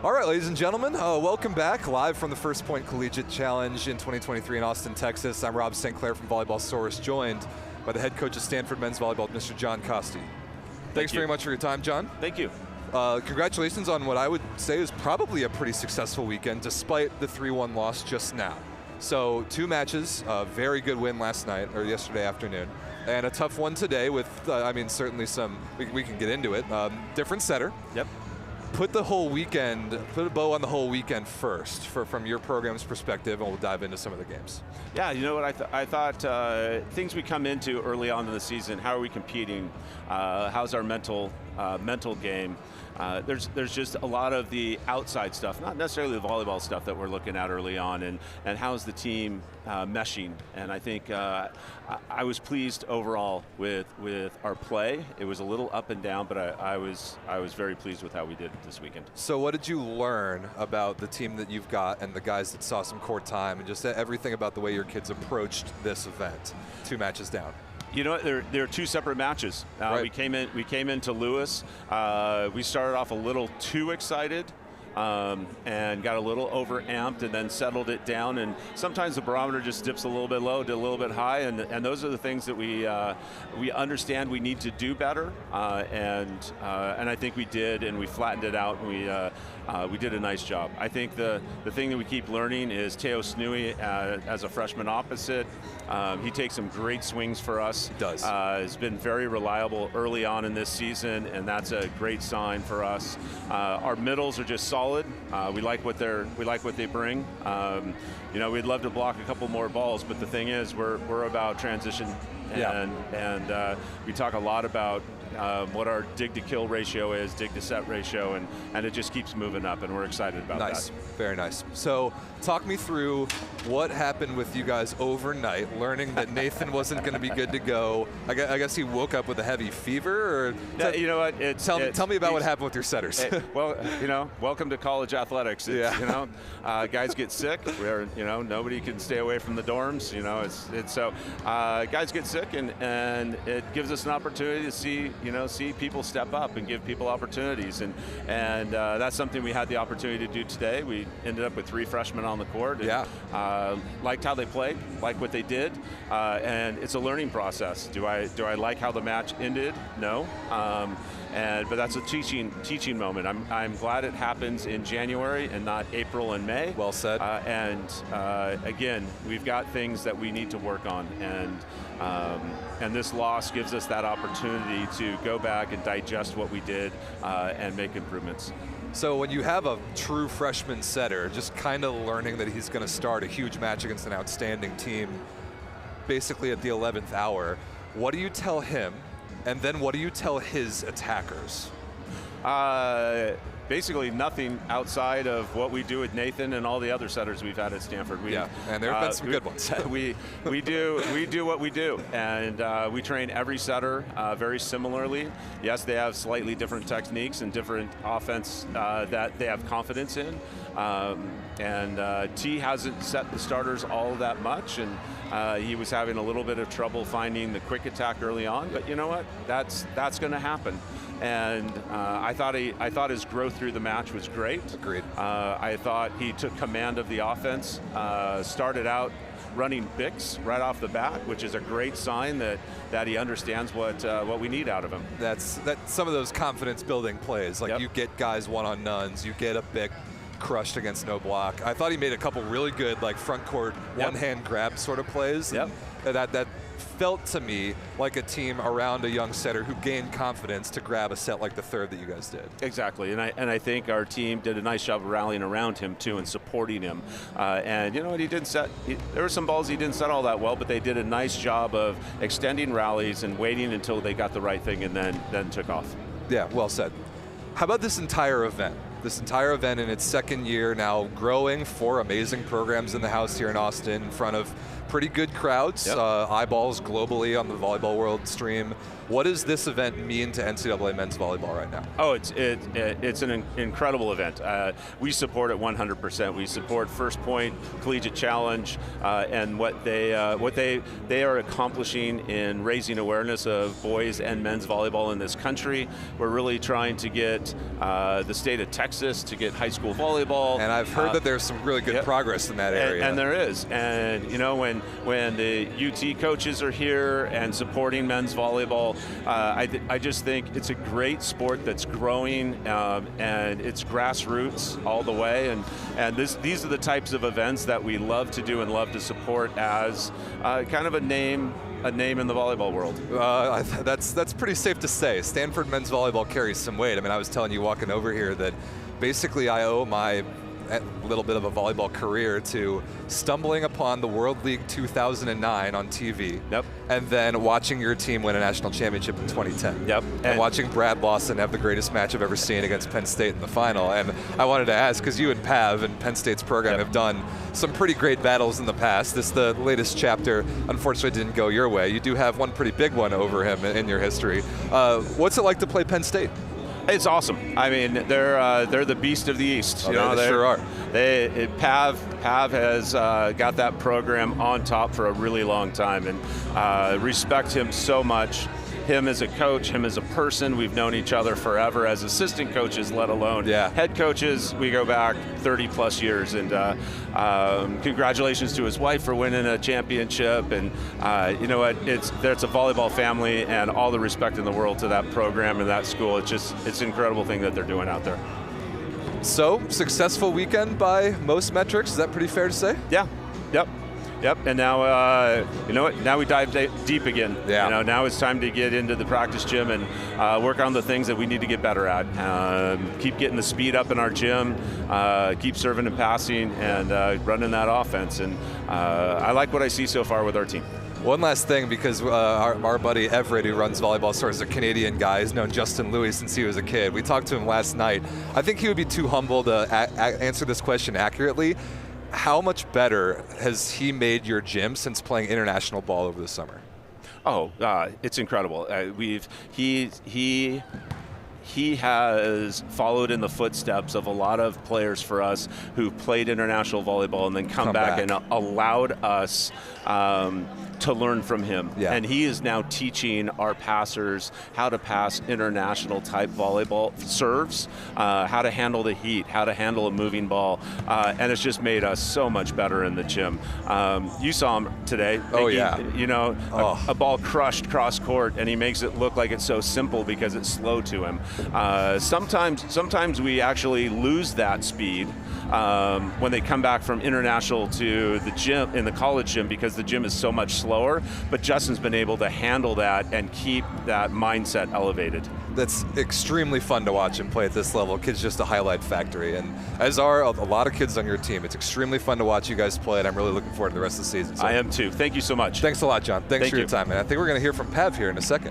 All right, ladies and gentlemen, welcome back live from the First Point Collegiate Challenge in 2023 in Austin, Texas. I'm Rob St. Clair from Volleyball Source, joined by the head coach of Stanford men's volleyball, Mr. John Kosty. Thanks very much for your time, John. Thank you. Congratulations on what I would say is probably a pretty successful weekend, despite the 3-1 loss just now. So 2 matches, a very good win last night, or yesterday afternoon, and a tough one today with, certainly some, we can get into it, different setter. Yep. Put the whole weekend, put a bow on the whole weekend first, from your program's perspective, and we'll dive into some of the games. Yeah, you know what, I thought things we come into early on in the season, how are we competing, how's our mental game, there's just a lot of the outside stuff, not necessarily the volleyball stuff that we're looking at early on, and how's the team meshing, and I think I was pleased overall with our play. It was a little up and down, but I was very pleased with how we did this weekend. So what did you learn about the team that you've got and the guys that saw some court time and just everything about the way your kids approached this event, 2 matches down? You know what? They're 2 separate matches. Right. We came into Lewis. We started off a little too excited. And got a little overamped and then settled it down, and sometimes the barometer just dips a little bit low to a little bit high, and those are the things that we understand we need to do better, and I think we did, and we flattened it out, and we did a nice job. I think the thing that we keep learning is Teo Snui as a freshman opposite. He takes some great swings for us. He does. Has been very reliable early on in this season, and that's a great sign for us. Our middles are just solid. We like what they bring. You know, we'd love to block a couple more balls, but the thing is, we're about transition, and we talk a lot about what our dig to kill ratio is, dig to set ratio, and it just keeps moving up, and we're excited about that. Nice, very nice. So talk me through what happened with you guys overnight, learning that Nathan wasn't going to be good to go. I guess he woke up with a heavy fever, or yeah, you know what? Tell me about what happened with your setters. Well, you know, welcome to college athletics. You know, guys get sick. Nobody can stay away from the dorms. You know, so guys get sick, and it gives us an opportunity to see people step up and give people opportunities, and that's something we had the opportunity to do today. We ended up with 3 freshmen on the court. And, liked how they played, liked what they did, and it's a learning process. Do I like how the match ended? No. But that's a teaching moment. I'm glad it happens in January and not April and May. Well said. Again, we've got things that we need to work on, and this loss gives us that opportunity to go back and digest what we did and make improvements. So when you have a true freshman setter, just kind of learning that he's going to start a huge match against an outstanding team, basically at the 11th hour, what do you tell him? And then what do you tell his attackers? Basically nothing outside of what we do with Nathan and all the other setters we've had at Stanford. And there have been some good ones. we do what we do, and we train every setter very similarly. Yes, they have slightly different techniques and different offense that they have confidence in. T hasn't set the starters all that much, and he was having a little bit of trouble finding the quick attack early on. But you know what? That's going to happen. And I thought his growth through the match was great. Agreed. I thought he took command of the offense. Started out running Bix right off the bat, which is a great sign that he understands what we need out of him. That's some of those confidence-building plays. Like, you get guys one-on-nuns, you get a Bic crushed against no block. I thought he made a couple really good, like, front court one-hand grab sort of plays. Yep. That felt to me like a team around a young setter who gained confidence to grab a set like the 3rd that you guys did. Exactly, and I think our team did a nice job of rallying around him too and supporting him. And you know what, there were some balls he didn't set all that well, but they did a nice job of extending rallies and waiting until they got the right thing, and then took off. Yeah, well said. How about this entire event? This entire event in its 2nd year now, growing 4 amazing programs in the house here in Austin in front of pretty good crowds, eyeballs globally on the Volleyball World stream. What does this event mean to NCAA men's volleyball right now? Oh, it's an incredible event. We support it 100%. We support First Point Collegiate Challenge and what they are accomplishing in raising awareness of boys and men's volleyball in this country. We're really trying to get the state of Texas Texas to get high school volleyball. And I've heard that there's some really good progress in that area. And there is. And you know, when the UT coaches are here and supporting men's volleyball, I just think it's a great sport that's growing, and it's grassroots all the way. And these are the types of events that we love to do and love to support as kind of a name in the volleyball world. That's pretty safe to say. Stanford men's volleyball carries some weight. I mean, I was telling you walking over here that basically I owe my little bit of a volleyball career to stumbling upon the World League 2009 on TV. Yep. And then watching your team win a national championship in 2010. Yep. And watching Brad Lawson have the greatest match I've ever seen against Penn State in the final. And I wanted to ask, because you and Pav and Penn State's program have done some pretty great battles in the past. The latest chapter, unfortunately, didn't go your way. You do have one pretty big one over him in your history. What's it like to play Penn State? It's awesome. I mean, they're the beast of the East. They sure are. Pav has got that program on top for a really long time, and respect him so much. Him as a coach, him as a person, we've known each other forever as assistant coaches, let alone head coaches. We go back 30 plus years, and congratulations to his wife for winning a championship. And you know what, it's a volleyball family, and all the respect in the world to that program and that school. It's an incredible thing that they're doing out there. So, successful weekend by most metrics, is that pretty fair to say? Yeah, Yep, and now, you know what, now we dive deep again. Yeah. You know, now it's time to get into the practice gym and work on the things that we need to get better at. Keep getting the speed up in our gym, keep serving and passing, and running that offense. And I like what I see so far with our team. One last thing, because our buddy Everett, who runs Volleyball Source, is a Canadian guy. He's known Justin Louis since he was a kid. We talked to him last night. I think he would be too humble to answer this question accurately. How much better has he made your gym since playing international ball over the summer? Oh, it's incredible. He has followed in the footsteps of a lot of players for us who played international volleyball and then come back and allowed us to learn from him. Yeah. And he is now teaching our passers how to pass international type volleyball serves, how to handle the heat, how to handle a moving ball, and it's just made us so much better in the gym. You saw him today. You know, a ball crushed cross court, and he makes it look like it's so simple because it's slow to him. Sometimes we actually lose that speed when they come back from international to the gym, in the college gym, because the gym is so much slower, but Justin's been able to handle that and keep that mindset elevated. That's extremely fun to watch him play at this level. Kid's just a highlight factory, and as are a lot of kids on your team. It's extremely fun to watch you guys play, and I'm really looking forward to the rest of the season. So I am too. Thank you so much. Thanks a lot, John. Thanks for your time, man. I think we're going to hear from Pav here in a second.